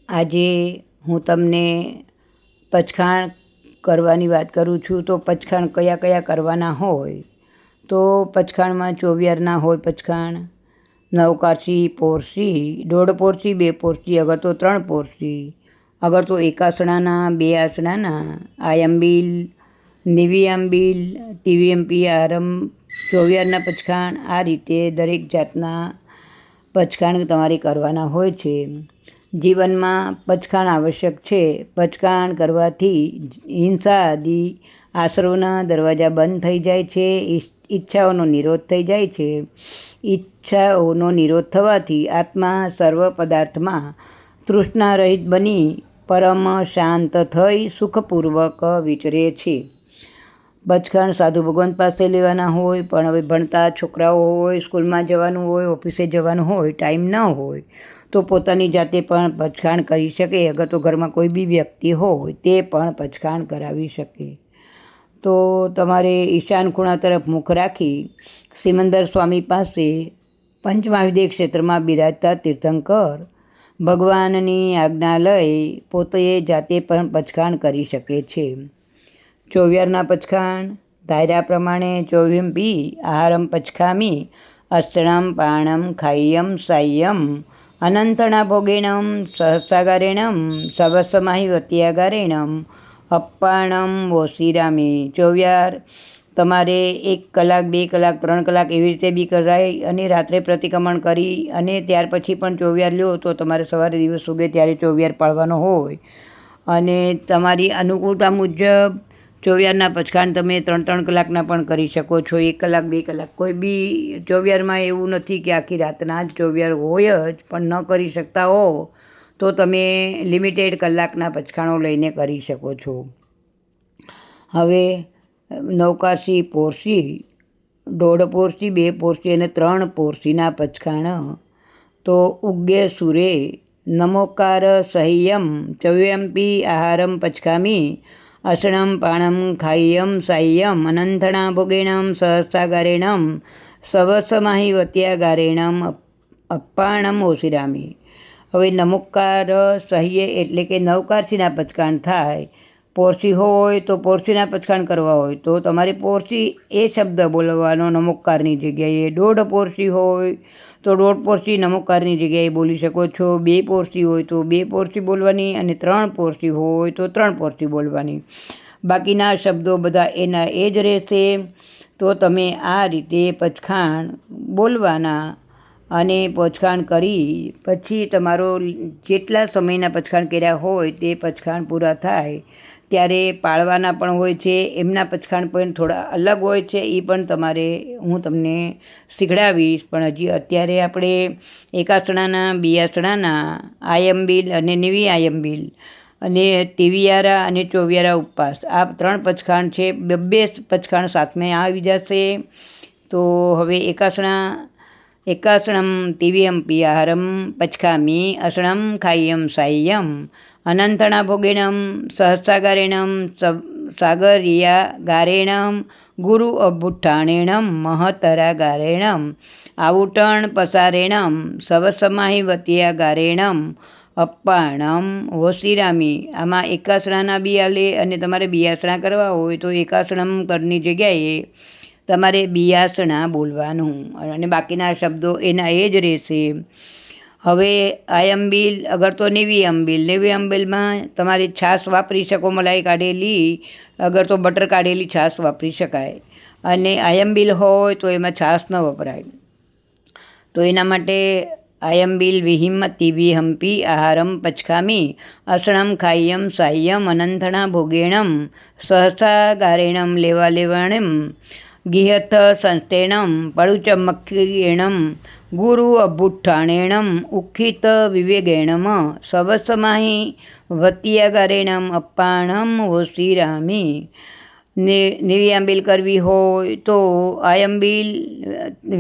આજે હું તમને પચખાણ કરવાની વાત કરું છું. તો પચખાણ કયા કયા કરવાના હોય? તો પચખાણમાં ચોવિયારના હોય પચખાણ, નવકાશી, પોરસી, દોઢ પોરસી, 2 પોરસી, અગર તો 3 પોરસી, અગર તો એક આસણાના, 2 આસણાના, આયંબિલ, નેવી આંબિલ, ટીવીએમપી, આરમ, ચોવિયારના પચખાણ. આ રીતે દરેક જાતના પચખાણ તમારે કરવાના હોય છે. જીવનમાં પચખાણ આવશ્યક છે. પચખાણ કરવાથી હિંસા આદિ આશ્રવના દરવાજા બંધ થઈ જાય છે. ઈચ્છાઓનો નિરોધ થઈ જાય છે. ઈચ્છાઓનો નિરોધ થવાથી આત્મા સર્વ પદાર્થમાં તૃષ્ણા રહિત બની પરમ શાંત થઈ સુખપૂર્વક વિચરે છે. પચખાણ સાધુ ભગવાન પાસે લેવાના હોય, પણ હવે ભણતા છોકરાઓ હોય, સ્કૂલમાં જવાનું હોય, ઓફિસે જવાનું હોય, ટાઈમ ન હોય તો પોતાની જાતે પણ પચખાણ કરી શકે. અગર તો ઘરમાં કોઈ બી વ્યક્તિ હોય તે પણ પચખાણ કરાવી શકે. તો તમારે ઈશાન ખૂણા તરફ મુખ રાખી સિમંદર સ્વામી પાસે પંચમહાવિદ્ય ક્ષેત્રમાં બિરાજતા તીર્થંકર ભગવાનની આજ્ઞા લઈ પોતે જાતે પણ પચખાણ કરી શકે છે. ચોવિયારના પચખાણ ધાર્યા પ્રમાણે ચોવીમપી આહારમ પચખામી અસ્તણમ પાણમ ખાય્યમ સાય્યમ અનંતણા ભોગેણમ સહસાગારેણમ સવસમાહી વત્યાગારેણમ અપ્પાણમ વોશિરામી. ચોવિયાર તમારે 1 કલાક, 2 કલાક, 3 કલાક એવી રીતે બી કરાય અને રાત્રે પ્રતિક્રમણ કરી અને ત્યાર પછી પણ ચોવિયાર લો તો તમારે સવારે દિવસ ઉગે ત્યારે ચોવિયાર પાળવાનો હોય. અને તમારી અનુકૂળતા મુજબ ચોવિયારના પચખાણ તમે 3-3 કલાકના પણ કરી શકો છો. 1 કલાક, 2 કલાક. કોઈ બી ચોવિયારમાં એવું નથી કે આખી રાતના જ ચોવિયાર હોય જ, પણ ન કરી શકતા હો તો તમે લિમિટેડ કલાકના પચખાણો લઈને કરી શકો છો. હવે નવકાશી, પોરસી, દોઢ પોરસી, 2 પોરસી અને 3 પોરસીના પચખાણ. તો ઉગ્ગે સુરે નમોકાર સહ્યમ ચોવ્યમપી આહારમ પચખામી અસણમ પાણમ ખાય્યમ સાય્યમ અનંતણા ભોગેણમ સહસાગારેણમ સવસમાહી વત્યાગારેણમ અપ્પાણમ ઓશિરામી. હવે નમોકાર સહ્ય એટલે કે નવકાશીના પચખાણ થાય. પોરસી હોય તો પોરસીના પચખાણ કરવા હોય તો તમારે પોરસી એ શબ્દ બોલવાનો નમોકારની જગ્યાએ. દોઢ પોરસી હોય તો દોઢ પોરસી નમોકારની જગ્યાએ બોલી શકો છો. 2 પોરસી હોય તો 2 પોરસી બોલવાની અને 3 પોરસી હોય તો 3 પોરસી બોલવાની. બાકીના શબ્દો બધા એના એ જ રહેશે. તો તમે આ રીતે પચખાણ બોલવાના અને પચખાણ કરી પછી તમારો જેટલા સમયના પચખાણ કર્યા હોય તે પચખાણ પૂરા થાય ત્યારે પાળવાના પણ હોય છે. એમના પચખાણ પણ થોડા અલગ હોય છે. એ પણ તમારે હું તમને શીખડાવીશ. પણ હજી અત્યારે આપણે એકાસણાના, 2 આસણાના, આયંબિલ અને નેવી આયંબિલ અને તિવિયારા અને ચોવિયારા ઉપવાસ, આ 3 પચખાણ છે. 2 પચખાણ સાથમે આવી જશે. તો હવે એકાસણમ તિવ્યમપી આહારમ પચખામી અસણમ ખાય્યમ સાય્યમ અનંતણા ભોગેણમ સહસાગારેણમ સાગરિયાગારેણમ ગુરુ અભુઠ્ઠાણેણમ મહતરાગારેણમ આવુટણ પસારેણમ સવસમાહી વત્યાગારેણમ અપ્પાણમ વોશિરામી. આમાં એકાસણાના બી આલે અને તમારે બિયાસણા કરવા હોય તો એકાસણમ કરની જગ્યાએ તમારે બિયાસણા બોલવાનું અને બાકીના શબ્દો એના એ જ રહેશે. હવે આયંબિલ અગર તો નેવી આંબિલમાં તમારે છાશ વાપરી શકો, મલાઈ કાઢેલી, અગર તો બટર કાઢેલી છાશ વાપરી શકાય. અને આયંબિલ હોય તો એમાં છાશ ન વપરાય. તો એના માટે આયંબિલ વિહિમતી વિહંપી આહારમ પચખામી અસણમ ખાય્યમ સાય્યમ અનંતણા ભોગેણમ સહસાગારેણમ લેવાણમ ગિહથ સંસ્થેણમ પળુચમક્ષીણમ ગુરુ અભુઠ્ઠાણેણમ ઉખ્ખિત વિવેગેણમ સવસમાહી વત્યાગારેણમ અપ્પાણમ વોશિરામી. નેવી આંબિલ કરવી હોય તો આયંબિલ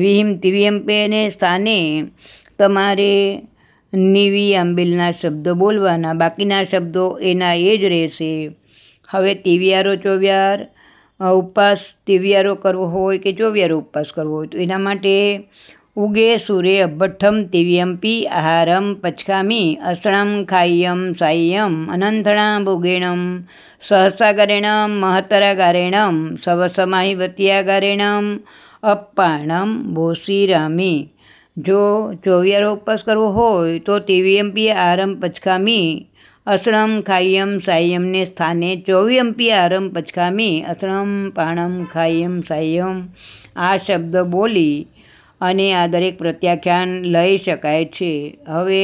વિહિમ તિવ્યંપેને સ્થાને તમારે નેવી આંબિલના શબ્દો બોલવાના, બાકીના શબ્દો એના એ જ રહેશે. હવે તિવિયારો ચોવિયાર ઉપવાસ તિવિયારો કરવો હોય કે ચોવિયારો ઉપવાસ કરવો હોય તો એના માટે ઉગે સૂર્ય અભ્ભઠ્ઠમ તિવ્યંપી આહારમ પચકામી અસણમ ખાય્યમ સાય્યમ અનંથણા ભોગેણમ સહસાગરેણમ મહતરાગારેણમ સવસમાહિવત્યાગારેણમ અપ્પાણમ ભોશીરામી. જો 24 ઉપવાસ કરવો હોય તો તિવ્યંપી આહારમ પચકામી અસણમ ખાય્યમ સાય્યમને સ્થાને ચોવ્યંપી આહારમ પચકામી અસણમ પાણમ ખાય્યમ સાય્યમ આ શબ્દ બોલી અને આ દરેક પ્રત્યાખ્યાન લઈ શકાય છે. હવે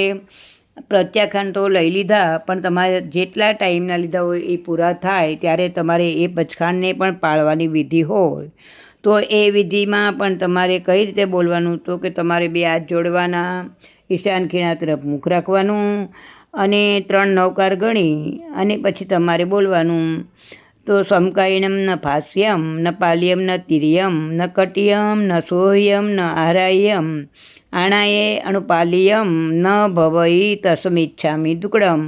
પ્રત્યાખ્યાન તો લઈ લીધા, પણ તમારે જેટલા ટાઈમના લીધા હોય એ પૂરા થાય ત્યારે તમારે એ પચખાણને પણ પાળવાની વિધિ હોય તો એ વિધિમાં પણ તમારે કઈ રીતે બોલવાનું, તો કે તમારે 2 હાથ જોડવાના, ઈશાન ખીણા તરફ મુખ રાખવાનું અને 3 નવકાર ગણી અને પછી તમારે બોલવાનું. તો સમકાયનમ ન ફાસ્યમ ન પાલ્યમ ન તિર્યમ ન કટિયમ ન સોહ્યમ ન આરાય્યમ આણાયે અણુપાલ્યમ ન ભવઈ તસમિચ્છામી દુકડમ.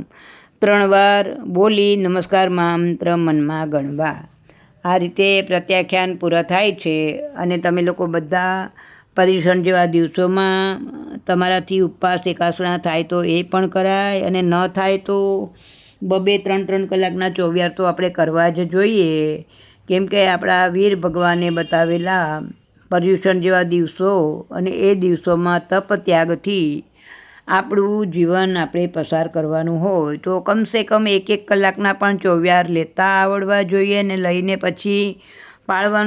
3 વાર બોલી નમસ્કાર મંત્ર મનમાં ગણવા. આ રીતે પ્રત્યાખ્યાન પૂરા થાય છે. અને તમે લોકો બધા પર્યુષણ જેવા દિવસોમાં તમારાથી ઉપવાસ એકાસણા થાય તો એ પણ કરાય, અને ન થાય તો 2-3 કલાકના 24 તો આપણે કરવા જ જોઈએ. કેમ કે આપણા વીર ભગવાને બતાવેલા પર્યુષણ જેવા દિવસો અને એ દિવસોમાં તપ ત્યાગથી આપણું જીવન આપણે પસાર કરવાનું હોય તો કમસે કમ 1 કલાકના પણ 24 લેતા આવડવા જોઈએ, અને લઈને પછી પાળવાનું.